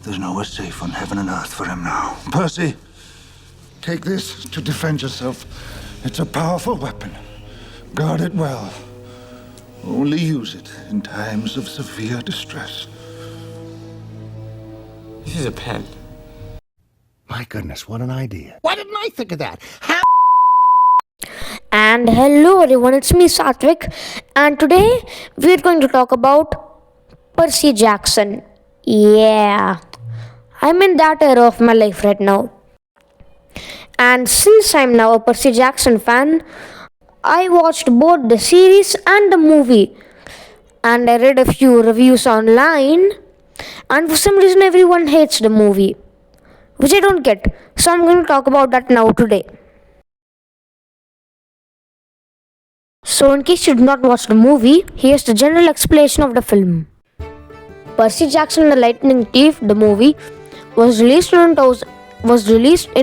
There's nowhere safe on heaven and earth for him now. Percy, take this to defend yourself. It's a powerful weapon. Guard it well. Only use it in times of severe distress. This is a pen. My goodness, what an idea. Why didn't I think of that? How? And hello everyone, it's me Satvik, and today we're going to talk about Percy Jackson. Yeah, I'm in that era of my life right now. And since I'm now a Percy Jackson fan, I watched both the series and the movie. And I read a few reviews online, and for some reason everyone hates the movie, which I don't get. So I'm going to talk about that now today. So, in case you did not watch the movie, here's the general explanation of the film. Percy Jackson and the Lightning Thief, the movie, was released in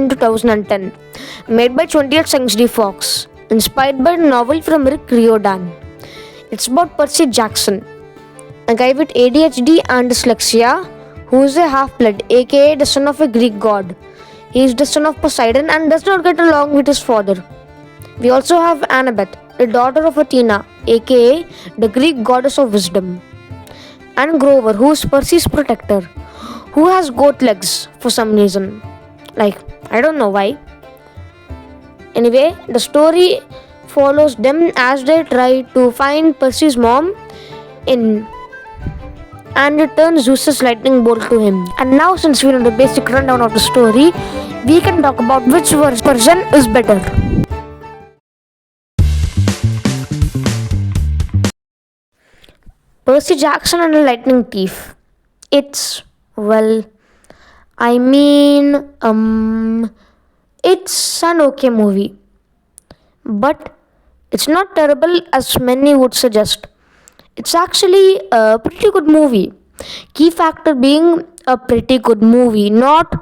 2010, made by 20th Century Fox, inspired by a novel from Rick Riordan. It's about Percy Jackson, a guy with ADHD and dyslexia, who is a half-blood, aka the son of a Greek god. He is the son of Poseidon and does not get along with his father. We also have Annabeth, the daughter of Athena, aka the Greek goddess of wisdom, and Grover, who is Percy's protector, who has goat legs for some reason. I don't know why. Anyway, the story follows them as they try to find Percy's mom and return Zeus's lightning bolt to him. And now, since we know the basic rundown of the story, we can talk about which version is better. Percy Jackson and the Lightning Thief. It's it's an okay movie, but it's not terrible as many would suggest. It's actually a pretty good movie. Key factor being a pretty good movie, not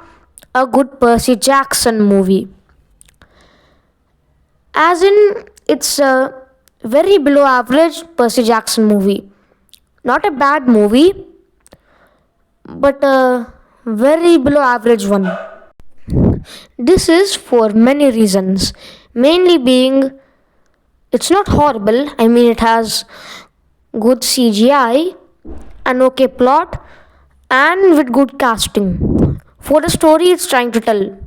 a good Percy Jackson movie. As in, it's a very below average Percy Jackson movie. Not a bad movie, but a very below average one. This is for many reasons, mainly being it's not horrible. It has good CGI, an okay plot, and with good casting for the story it's trying to tell.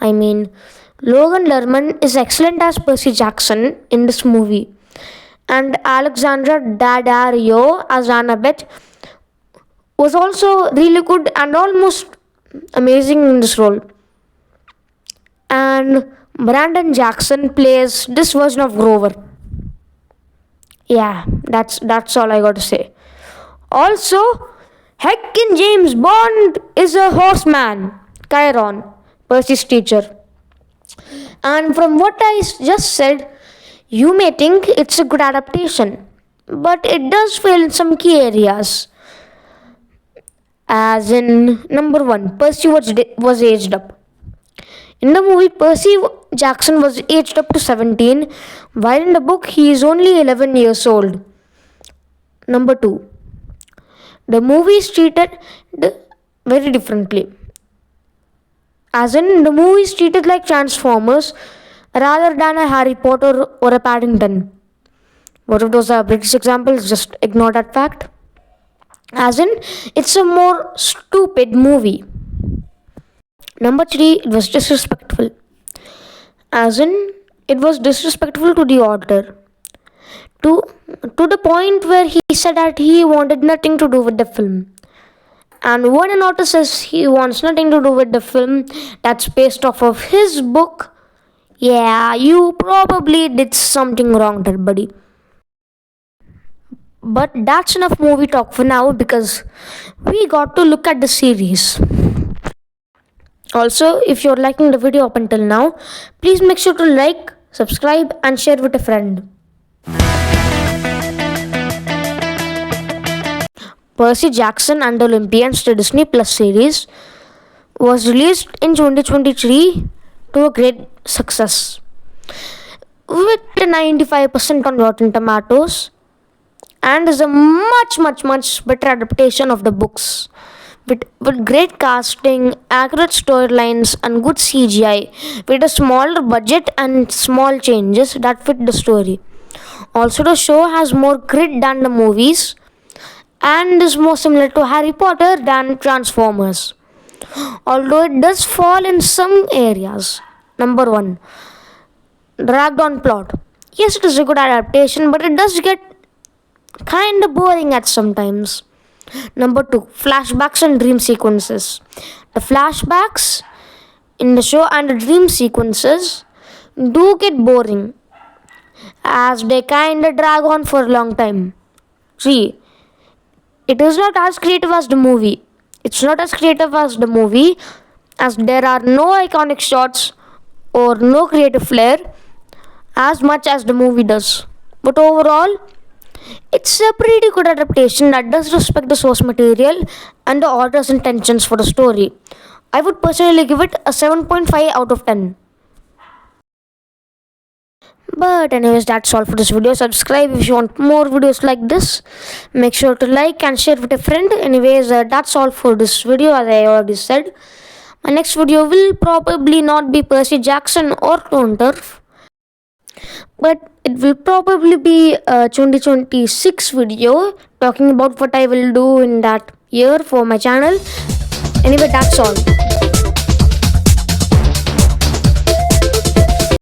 Logan Lerman is excellent as Percy Jackson in this movie, and Alexandra Daddario as Annabeth was also really good and almost amazing in this role. And Brandon Jackson plays this version of Grover. Yeah, that's all I got to say. Also, heckin' James Bond is a horseman. Chiron, Percy's teacher. And from what I just said, you may think it's a good adaptation, but it does fail in some key areas. As in, number one, Percy was aged up. In the movie, Percy Jackson was aged up to 17, while in the book, he is only 11 years old. Number two, the movie is treated very differently. As in, the movie is treated like Transformers rather than a Harry Potter or a Paddington. What if those are British examples? Just ignore that fact. As in, it's a more stupid movie. Number three, it was disrespectful. As in, it was disrespectful to the author. To the point where he said that he wanted nothing to do with the film. And when an author says he wants nothing to do with the film that's based off of his book, yeah, you probably did something wrong there, buddy. But that's enough movie talk for now because we got to look at the series. Also, if you're liking the video up until now, please make sure to like, subscribe, and share with a friend. Percy Jackson and the Olympians, the Disney Plus series, was released in 2023 to a great success with 95% on Rotten Tomatoes, and is a much better adaptation of the books with great casting, accurate storylines, and good CGI, with a smaller budget and small changes that fit the story. Also, the show has more grit than the movies and is more similar to Harry Potter than Transformers, although it does fall in some areas. Number 1, dragged on plot. Yes, it is a good adaptation, but it does get kinda boring at sometimes. Number 2, flashbacks and dream sequences. The flashbacks in the show and the dream sequences do get boring as they kinda drag on for a long time. See, it is not as creative as the movie. It's not as creative as the movie as there are no iconic shots or no creative flair as much as the movie does. But overall, it's a pretty good adaptation that does respect the source material and the author's intentions for the story. I would personally give it a 7.5 out of 10. But anyways, that's all for this video. Subscribe if you want more videos like this. Make sure to like and share with a friend. Anyways, that's all for this video, as I already said. My next video will probably not be Percy Jackson or Clone Turf, but it will probably be a 2026 video talking about what I will do in that year for my channel. Anyway, that's all.